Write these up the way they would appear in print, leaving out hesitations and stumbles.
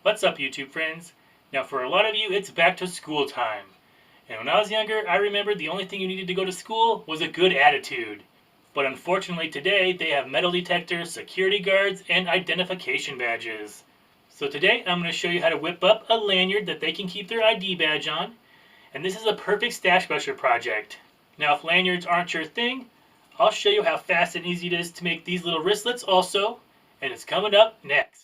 What's up, YouTube friends? Now for a lot of you, it's back to school time. And when I was younger, I remembered the only thing you needed to go to school was a good attitude. But unfortunately today, they have metal detectors, security guards, and identification badges. So today, I'm going to show you how to whip up a lanyard that they can keep their ID badge on. And this is a perfect stash busher project. Now if lanyards aren't your thing, I'll show you how fast and easy it is to make these little wristlets also. And it's coming up next.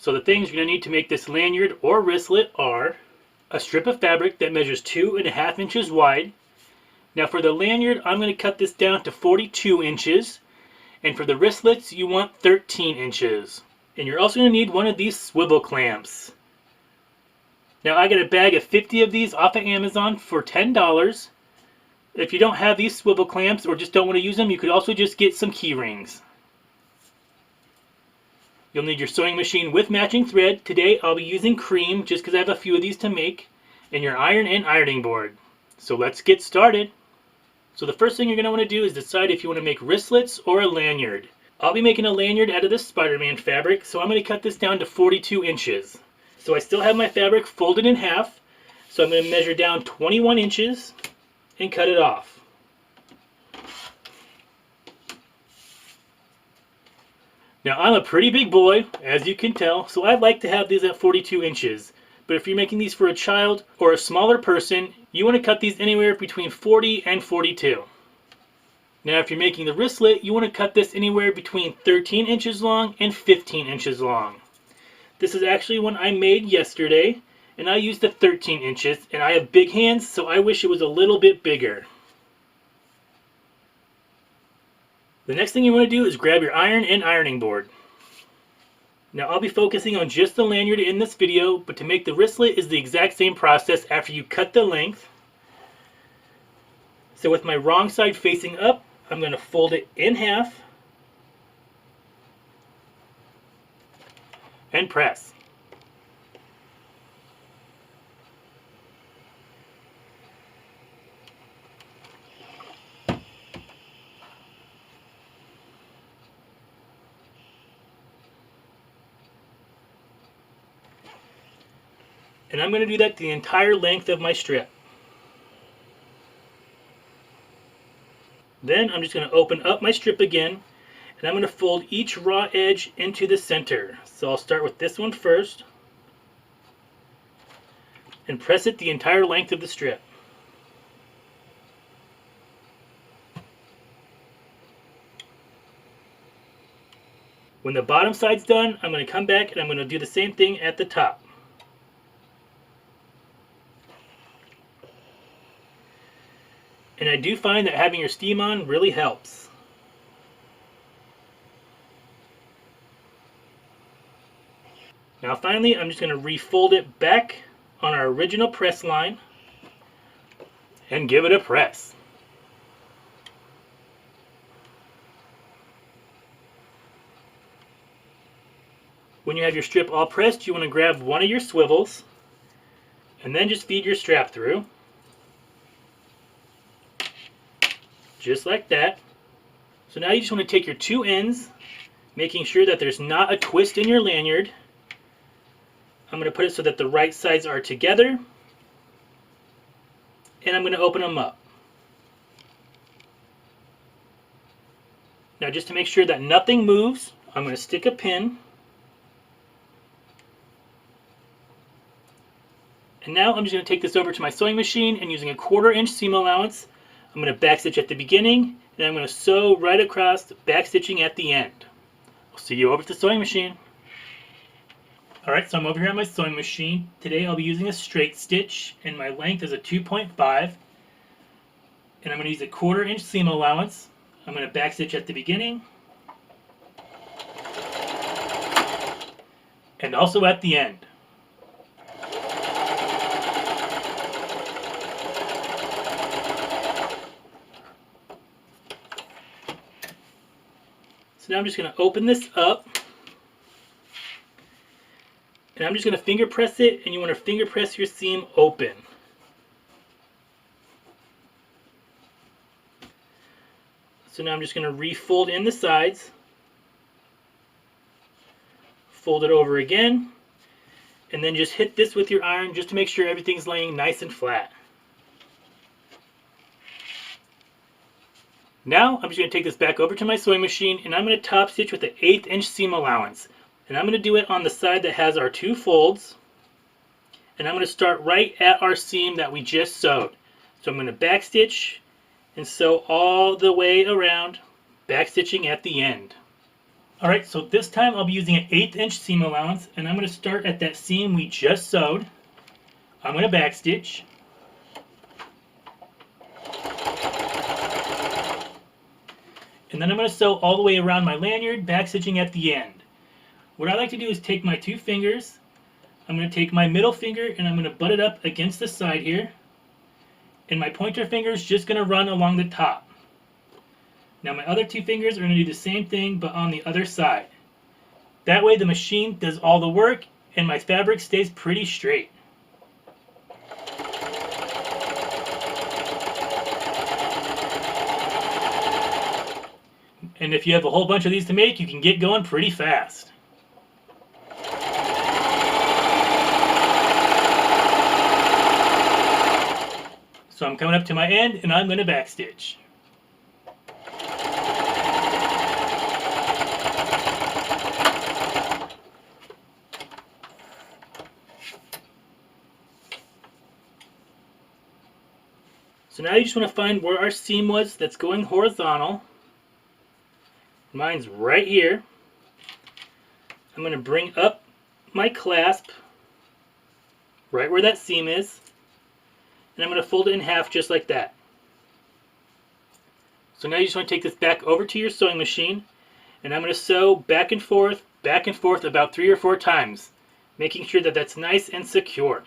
So the things you're going to need to make this lanyard or wristlet are a strip of fabric that measures 2.5 inches wide. Now for the lanyard, I'm going to cut this down to 42 inches. And for the wristlets, you want 13 inches. And you're also going to need one of these swivel clamps. Now I got a bag of 50 of these off of Amazon for $10. If you don't have these swivel clamps or just don't want to use them, you could also just get some key rings. You'll need your sewing machine with matching thread. Today I'll be using cream just because I have a few of these to make. And your iron and ironing board. So let's get started. So the first thing you're going to want to do is decide if you want to make wristlets or a lanyard. I'll be making a lanyard out of this Spider-Man fabric, so I'm going to cut this down to 42 inches. So I still have my fabric folded in half, so I'm going to measure down 21 inches and cut it off. Now I'm a pretty big boy, as you can tell, so I'd like to have these at 42 inches. But if you're making these for a child or a smaller person, you want to cut these anywhere between 40 and 42. Now if you're making the wristlet, you want to cut this anywhere between 13 inches long and 15 inches long. This is actually one I made yesterday, and I used the 13 inches, and I have big hands, so I wish it was a little bit bigger. The next thing you want to do is grab your iron and ironing board. Now I'll be focusing on just the lanyard in this video, but to make the wristlet is the exact same process after you cut the length. So with my wrong side facing up, I'm going to fold it in half and press. And I'm going to do that the entire length of my strip. Then I'm just going to open up my strip again, and I'm going to fold each raw edge into the center. So I'll start with this one first and press it the entire length of the strip. When the bottom side's done, I'm going to come back and I'm going to do the same thing at the top. And I do find that having your steam on really helps. Now finally, I'm just going to refold it back on our original press line and give it a press. When you have your strip all pressed, you want to grab one of your swivels and then just feed your strap through. Just like that. So now you just want to take your two ends, making sure that there's not a twist in your lanyard. I'm going to put it so that the right sides are together, and I'm going to open them up. Now just to make sure that nothing moves, I'm going to stick a pin. And now I'm just going to take this over to my sewing machine, and using a 1/4 inch seam allowance, I'm going to backstitch at the beginning, and I'm going to sew right across, backstitching at the end. I'll see you over at the sewing machine. Alright, so I'm over here on my sewing machine. Today I'll be using a straight stitch, and my length is a 2.5. And I'm going to use a 1/4 inch seam allowance. I'm going to backstitch at the beginning, and also at the end. So now I'm just going to open this up, and I'm just going to finger press it, and you want to finger press your seam open. So now I'm just going to refold in the sides, fold it over again, and then just hit this with your iron just to make sure everything's laying nice and flat. Now I'm just going to take this back over to my sewing machine, and I'm going to top stitch with an 1/8 inch seam allowance. And I'm going to do it on the side that has our 2 folds. And I'm going to start right at our seam that we just sewed. So I'm going to back stitch and sew all the way around, back stitching at the end. Alright, so this time I'll be using an 1/8 inch seam allowance, and I'm going to start at that seam we just sewed. I'm going to back stitch. And then I'm going to sew all the way around my lanyard, back stitching at the end. What I like to do is take my 2 fingers, I'm going to take my middle finger and I'm going to butt it up against the side here. And my pointer finger is just going to run along the top. Now my other 2 fingers are going to do the same thing but on the other side. That way the machine does all the work and my fabric stays pretty straight. And if you have a whole bunch of these to make, you can get going pretty fast. So I'm coming up to my end and I'm going to backstitch. So now you just want to find where our seam was that's going horizontal. Mine's right here. I'm going to bring up my clasp right where that seam is. And I'm going to fold it in half just like that. So now you just want to take this back over to your sewing machine, and I'm going to sew back and forth about 3 or 4 times, making sure that that's nice and secure.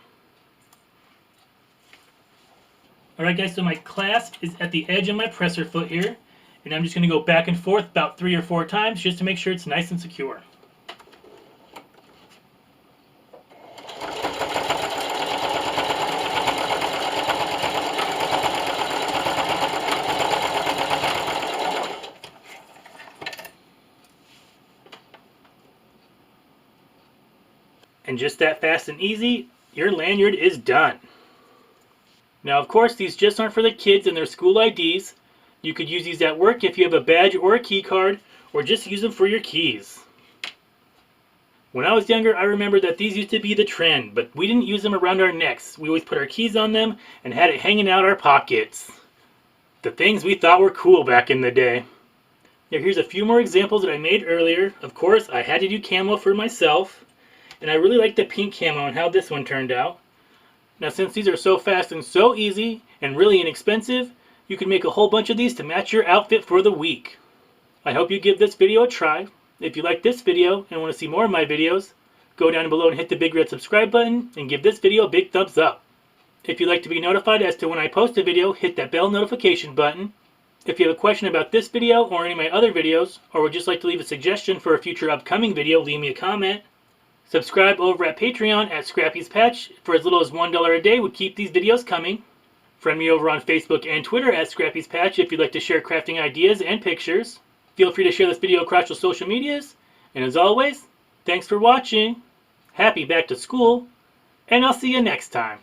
Alright guys, so my clasp is at the edge of my presser foot here, and I'm just going to go back and forth about 3 or 4 times just to make sure it's nice and secure. And just that fast and easy, your lanyard is done. Now of course these just aren't for the kids and their school IDs. You could use these at work if you have a badge or a key card, or just use them for your keys. When I was younger, I remember that these used to be the trend, but we didn't use them around our necks. We always put our keys on them and had it hanging out our pockets. The things we thought were cool back in the day. Now here's a few more examples that I made earlier. Of course, I had to do camo for myself. And I really like the pink camo and how this one turned out. Now since these are so fast and so easy and really inexpensive, you can make a whole bunch of these to match your outfit for the week. I hope you give this video a try. If you like this video and want to see more of my videos, go down below and hit the big red subscribe button and give this video a big thumbs up. If you'd like to be notified as to when I post a video, hit that bell notification button. If you have a question about this video or any of my other videos, or would just like to leave a suggestion for a future upcoming video, leave me a comment. Subscribe over at Patreon at Scrappy's Patch. For as little as $1 a day would keep these videos coming. Friend me over on Facebook and Twitter at Scrappy's Patch if you'd like to share crafting ideas and pictures. Feel free to share this video across your social medias. And as always, thanks for watching. Happy back to school. And I'll see you next time.